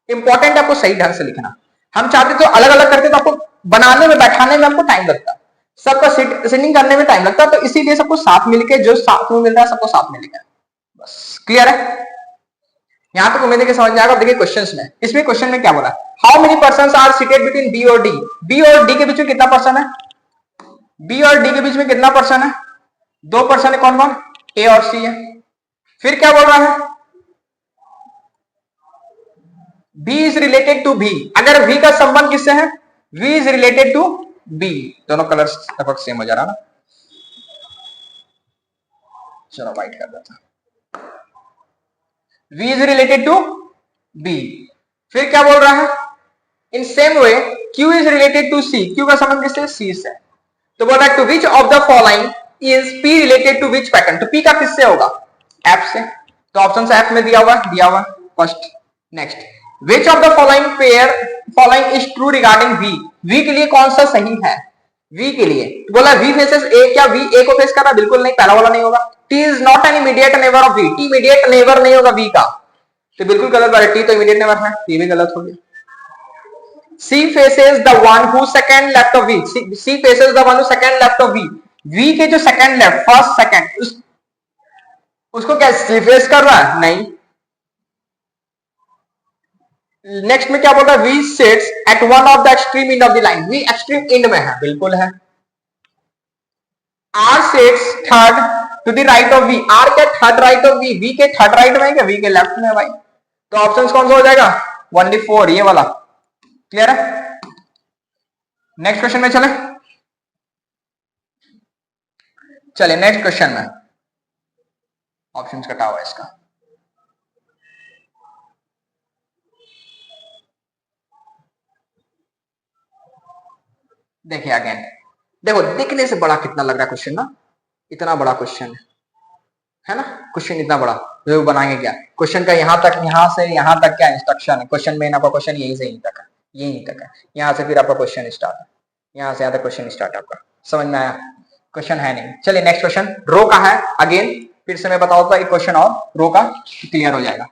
Speaker 1: इंपॉर्टेंट है आपको सही ढंग से लिखना। हम चाहते तो अलग अलग करते तो आपको बनाने में, बैठाने में आपको टाइम लगता, सबका सेटिंग करने में टाइम लगता, तो इसीलिए सबको साथ मिलके, जो साथ में मिल रहा है सबको साथ में लिखा, बस क्लियर है। यहां तक उम्मीद है कि समझ में आएगा। देखिए क्वेश्चंस में, इसमें क्वेश्चन में क्या बोला, how many persons are seated between B और डी, बी और डी के बीच में कितना पर्सन है, बी और डी के बीच में कितना पर्सन है, 2 पर्सन है, कौन कौन, ए और सी है। फिर क्या बोल रहा है, B is related to V, अगर V का संबंध किससे है, V is related to B, दोनों कलर्स लगभग सेम हो जा रहा ना, चलो व्हाइट कर देता, V is related to B। फिर क्या बोल रहा है, in same way Q is related to C, Q का संबंध किससे, C से, तो बोल रहा है to which of the following is P related to which pattern, तो P का किससे होगा, F से, तो ऑप्शन से F में दिया हुआ first. Next, which of the following is true regarding V, V के लिए कौन सा सही है, वी के लिए बोला वी फेसेस ए, क्या वी ए को फेस कर रहा, बिल्कुल नहीं, पहला वाला नहीं होगा। T is not an immediate neighbour of V, T immediate neighbour नहीं होगा वी का, तो बिल्कुल गलत बात है, टी तो इमीडिएट नेबर है, ये भी गलत हो गया। C faces the one who second left of V, C faces the one who second left of V, V के जो second left, फर्स्ट सेकंड, उसको क्या C फेस कर रहा है, नहीं। नेक्स्ट में क्या बोल रहा है, V sits at one of the extreme end of the line, V extreme end में है, बिल्कुल है। R sits third to the right of V, R के third right of V, V के थर्ड राइट में क्या, V के left में भाई, तो ऑप्शन कौन सा हो जाएगा, 1D4 ये वाला, क्लियर है। नेक्स्ट क्वेश्चन में चले नेक्स्ट क्वेश्चन में, ऑप्शंस कटा हुआ है इसका, देखिए अगेन, देखो दिखने से बड़ा कितना लग रहा है क्वेश्चन ना, इतना बड़ा क्वेश्चन है ना, क्वेश्चन इतना बड़ा, जो बनाएंगे क्या, क्वेश्चन का यहां तक, यहां से यहां तक क्या इंस्ट्रक्शन है, क्वेश्चन में आपका क्वेश्चन यहीं से यहीं तक है, यहीं तक है, यहाँ से फिर आपका क्वेश्चन स्टार्ट है, यहाँ से यहाँ तक क्वेश्चन स्टार्ट आपका, समझ में आया, क्वेश्चन है नहीं। चलिए नेक्स्ट क्वेश्चन रो का है, अगेन फिर से मैं बताऊंगा एक क्वेश्चन और रो का क्लियर हो जाएगा।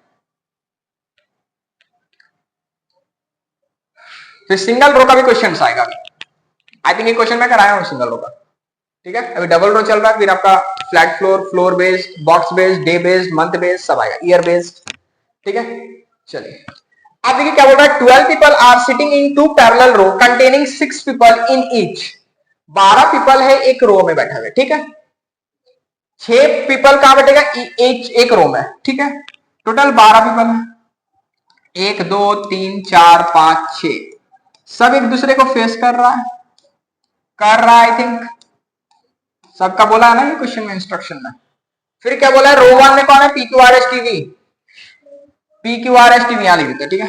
Speaker 1: फिर सिंगल रो का भी क्वेश्चन आएगा, आई थिंक ये क्वेश्चन मैं कराया हूँ सिंगल रो का, ठीक है। अभी डबल रो चल रहा है, फिर आपका flat floor, floor based, box based, day based, month based सब आएगा, ईयर बेस्ड, ठीक है। चलिए अब देखिए क्या बोल रहा है, 12 people are sitting in two parallel row containing 6 people in each, 12 people है एक रो में बैठा हुआ, ठीक है। 6 people कहां बैठेगा, एक रो में, ठीक है। टोटल 12 people है, 1 2 3 4 5 6, सब एक दूसरे को फेस कर रहा है, आई थिंक सबका बोला है ना ये क्वेश्चन में, इंस्ट्रक्शन में। फिर क्या बोला है, रो 1 में कौन है, PQRSTV, PQRSTV यहां लिख देते हैं, ठीक है,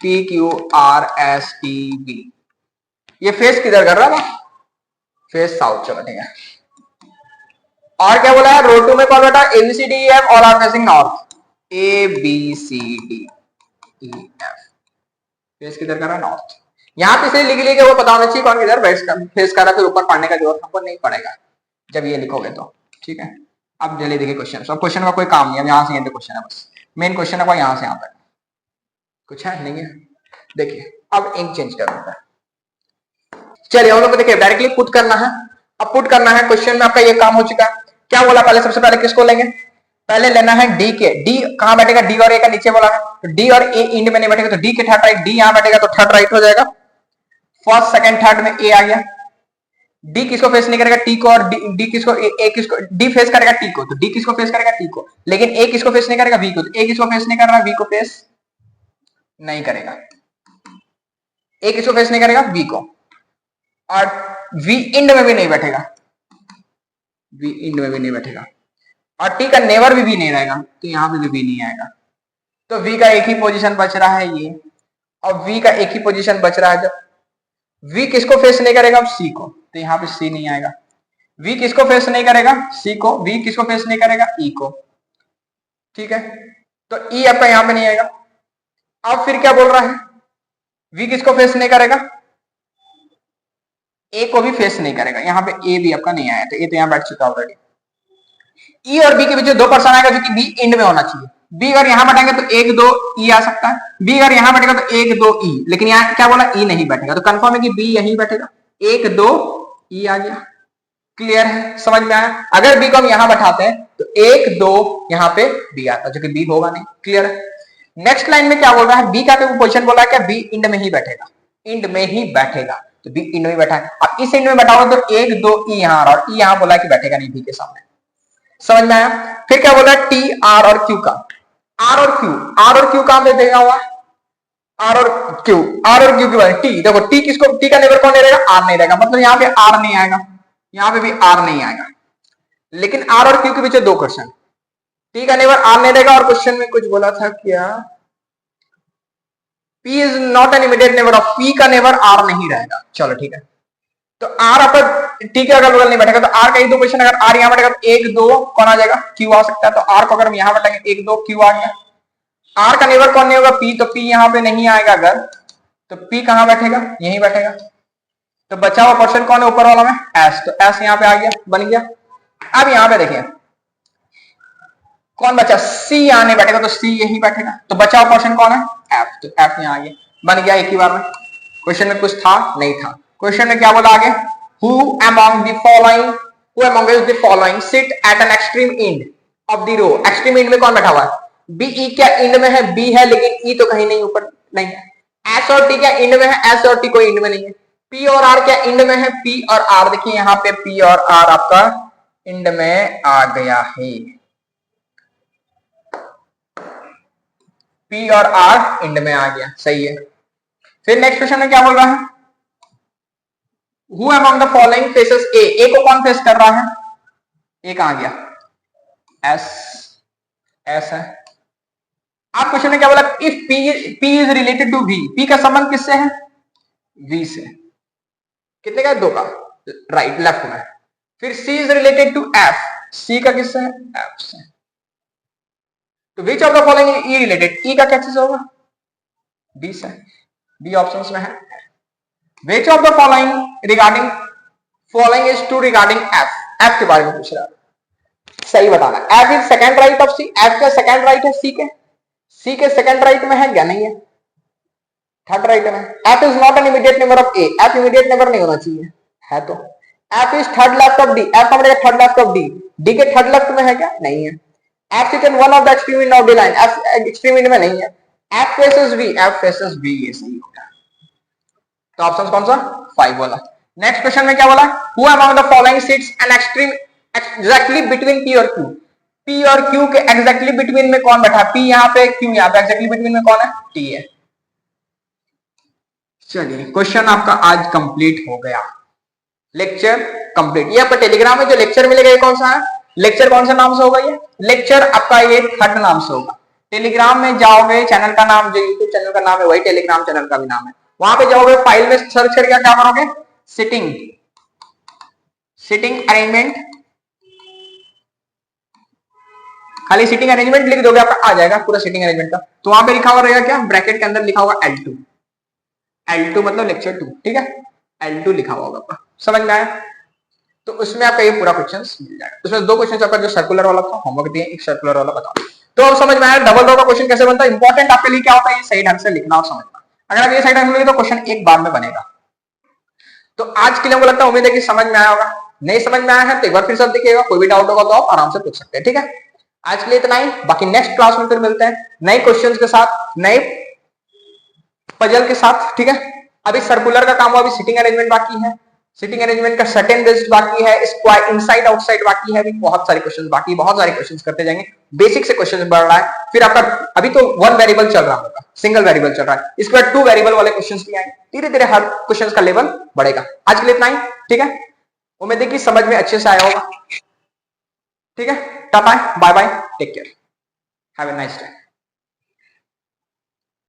Speaker 1: PQRSTV, ये फेस किधर कर रहा है, फेस साउथ, चलो ठीक है। और क्या बोला है, रो 2 में कौन बैठा, ABCDEF all are facing north, ABCDEF face किधर कर रहा है, नॉर्थ। यहां पे से लिख लीजिए, वो पता होना चाहिए कौन किधर फेस कर रहा है, फिर ऊपर पढ़ने का जरूरत हमको नहीं पड़ेगा जब ये लिखोगे तो, ठीक है। अब जल्दी देखिए क्वेश्चन, सब क्वेश्चन का कोई काम नहीं है, यहां से क्वेश्चन है, बस मेन क्वेश्चन है यहां से यहां तक, कुछ है नहीं है। देखिए अब इंक चेंज कर देता है, चलिए हम लोग देखिए डायरेक्टली पुट करना है, अब पुट करना है, क्वेश्चन में आपका ये काम हो चुका है। क्या बोला, पहले सबसे पहले किसको लेंगे, पहले लेना है डी के, डी कहां बैठेगा, डी और ए का नीचे बोला है, तो डी और ए इंड में नहीं बैठेगा, तो डी के थर्ड राइट, डी यहां बैठेगा तो थर्ड राइट हो जाएगा, फर्स्ट सेकंड थर्ड में ए आ गया। डी किसको फेस नहीं करेगा, टी को, और डी किसको, ए किसको, डी फेस करेगा टी को, तो डी किसको फेस करेगा, टी को, लेकिन ए किसको फेस नहीं करेगा, वी को, तो ए किसको फेस नहीं कर रहा, वी को फेस नहीं करेगा, ए किसको फेस नहीं करेगा, वी को, और वी इंड में भी नहीं बैठेगा, वी इंड में भी नहीं बैठेगा, और टी का नेवर भी नहीं रहेगा, तो यहां पे भी नहीं आएगा, तो वी का एक ही पोजीशन बच रहा है ये, और वी का एक ही पोजीशन बच रहा है, जब वी किसको फेस नहीं करेगा, सी को, तो यहां पे सी नहीं आएगा, वी किसको फेस नहीं करेगा, सी को, वी किसको फेस नहीं करेगा, ई को, ठीक है, तो ई आपका यहां पे नहीं आएगा। अब फिर क्या बोल रहा है, वी किसको फेस नहीं करेगा, ए को भी फेस नहीं करेगा, यहां पे ए भी आपका नहीं आया, तो ए तो यहां बैठ चुका ऑलरेडी। ई और बी के बीच दो पर्सन आएगा जो कि बी एंड में होना चाहिए, बी अगर यहां बैठेंगे तो 1 2 ई आ सकता है, बी अगर यहां बैठेगा तो 1 2 ई, लेकिन यहां क्या बोला, ई नहीं बैठेगा, तो कंफर्म है कि बी यहीं बैठेगा, 1 2 ई आ गया, क्लियर है, समझ में आया। अगर बी को हम यहां बैठाते हैं तो 1 2 यहां पे बी आता, जो कि बी होगा नहीं, क्लियर है। नेक्स्ट लाइन में क्या बोल रहा है, बी का पोजीशन बोला है क्या, बी इंड में ही बैठेगा, इंड में ही बैठेगा, तो बी इंड में बैठा है। अब इस इंड में बैठाओगे तो 1 2 ई यहां आ रहा, और ई यहां बोला कि बैठेगा नहीं बी के सामने, समझ में आया। फिर क्या बोला, टी आर और क्यू का, आर और क्यू कहां पे देगा हुआ, आर और क्यू के बारे, टी देखो, टी किसको, टी का नेबर कौन नहीं रहेगा, आर नहीं रहेगा, मतलब यहां पे आर नहीं आएगा, यहां पे भी आर नहीं आएगा, लेकिन आर और क्यू के पीछे दो क्वेश्चन, टी का नेबर आर नहीं रहेगा, और क्वेश्चन में कुछ बोला था क्या, P is not an immediate neighbour of, P का नेबर R नहीं रहेगा, चलो ठीक है। तो R आपका T के अगल बगल नहीं बैठेगा, तो R का ही दो पोजीशन, अगर R यहां बैठेगा तो 1 2 कौन आ जाएगा, Q आ सकता है, तो R को अगर हम यहां बैठाएंगे 1 2 Q आ गया। आर का नेबर कौन नहीं होगा, पी, तो पी यहां पे नहीं आएगा अगर, तो पी कहां बैठेगा, यहीं बैठेगा। तो बचा हुआ पर्सन कौन है ऊपर वाला में, एस, तो एस यहां पे आ गया, बन गया। अब यहां पे देखिए कौन बचा, सी यहां नहीं बैठेगा तो सी यही बैठेगा, तो बचा हुआ पर्सन कौन है, एफ, तो एफ यहां आ गया, बन गया एक ही बार में। क्वेश्चन में कुछ था नहीं था, क्वेश्चन में क्या बोला आगे, who among the following, who among the following sit at an extreme end of the row, extreme end में कौन बैठा हुआ है, बी, ई क्या एंड में है, बी है लेकिन ई तो कहीं नहीं ऊपर नहीं है, एस और टी क्या एंड में है, एस और टी कोई एंड में नहीं है, पी और आर क्या एंड में है, पी और आर, देखिए यहां पे पी और आर आपका एंड में आ गया है, पी और आर एंड में आ गया, सही है। फिर नेक्स्ट क्वेश्चन में क्या बोल रहा है, who among the following faces A, A को कौन फेस कर रहा है, ए कहां गया, एस, एस है। आप क्वेश्चन में क्या बोला, if P is related to V, P का संबंध किससे है, वी से, कितने का, दो का, राइट लेफ्ट में। फिर C is related to F, C का किससे है, एफ से। तो which of the following E related, E का क्या चीज होगा, बी से, बी ऑप्शंस में है। Which of the following regarding, following is to regarding F, F के बारे में पूछ रहा है, सही बताना। F is second right of C, F का सेकंड राइट है सी के सेकंड राइट में है क्या, नहीं है, थर्ड राइट में। F is not an immediate neighbour of A, F immediate neighbour नहीं होना चाहिए, है तो। F is third left of D, F का मतलब third left of D, D के थर्ड लेफ्ट में है क्या, नहीं है। F sit in one of the extreme end of the line, F extreme end में नहीं है। F faces V, F faces V, ये सही होगा। तो ऑप्शन कौन सा, 5 वाला। नेक्स्ट क्वेश्चन में क्या बोला, who among the following sits an extreme exactly between P और क्यू, पी और क्यू के एग्जैक्टली बिटवीन में कौन बैठा, पी यहां पे, क्यू यहां पे, एग्जैक्टली बिटवीन में कौन है, टी है। चलिए क्वेश्चन आपका आज कंप्लीट हो गया, लेक्चर कंप्लीट। ये आपका टेलीग्राम में जो लेक्चर मिलेगा ये कौन सा है, लेक्चर कौन सा नाम से होगा, ये लेक्चर आपका ये थर्ड नाम से होगा। टेलीग्राम में जाओगे, चैनल का नाम जो यूट्यूब चैनल का नाम है वही टेलीग्राम चैनल का भी नाम है, वहां पे जाओगे, फाइल में सर्च करके क्या करोगे, सिटिंग, सिटिंग अरेंजमेंट, खाली सिटिंग अरेंजमेंट लिख दोगे आपका आ जाएगा पूरा सिटिंग अरेंजमेंट का। तो वहां पे लिखा हुआ रहेगा क्या, ब्रैकेट के अंदर लिखा होगा L2, L2 मतलब लेक्चर 2, ठीक है, L2 लिखा हुआ होगा, समझ में आया। तो उसमें आपका ये पूरा क्वेश्चंस मिल जाएगा। उसमें 2 क्वेश्चंस आपका जो सर्कुलर वाला था होमवर्क दिए, एक सर्कुलर वाला बता दो। तो अब समझ में आया डबल रो का क्वेश्चन कैसे बनता है, इंपॉर्टेंट आपके लिए क्या होता है, ये सही ढंग से लिखना और समझना। अगर आप ये सही ढंग से लिखे तो क्वेश्चन एक बार में बनेगा। तो आज के लिए हमको लगता है, उम्मीद है कि समझ में आया होगा। नहीं समझ में आया है तो एक बार फिर सब देखिएगा, कोई भी डाउट होगा तो आप आराम से पूछ सकते हैं, ठीक है। आज के लिए इतना ही, बाकी नेक्स्ट क्लास में फिर मिलते हैं नए क्वेश्चंस के साथ, नए पजल के साथ, ठीक है। अभी सर्कुलर का काम हुआ, अभी सिटिंग अरेंजमेंट बाकी है, सिटिंग अरेंजमेंट का सर्टेन बेस्ड बाकी है, स्क्वायर इनसाइड आउटसाइड बाकी है, अभी बहुत सारे क्वेश्चंस बाकी, बहुत सारे क्वेश्चंस करते जाएंगे, बेसिक से क्वेश्चंस बढ़ रहा है। फिर आपका अभी तो 1 वेरिएबल चल रहा होगा, सिंगल वेरिएबल चल रहा है, इसके बाद 2 वेरिएबल वाले क्वेश्चंस भी आएंगे, धीरे धीरे हर क्वेश्चंस का लेवल बढ़ेगा। आज के लिए इतना ही, ठीक है। उम्मीद है कि समझ में अच्छे से आया होगा, ठीक है। Tata, bye bye, take care, have a nice day.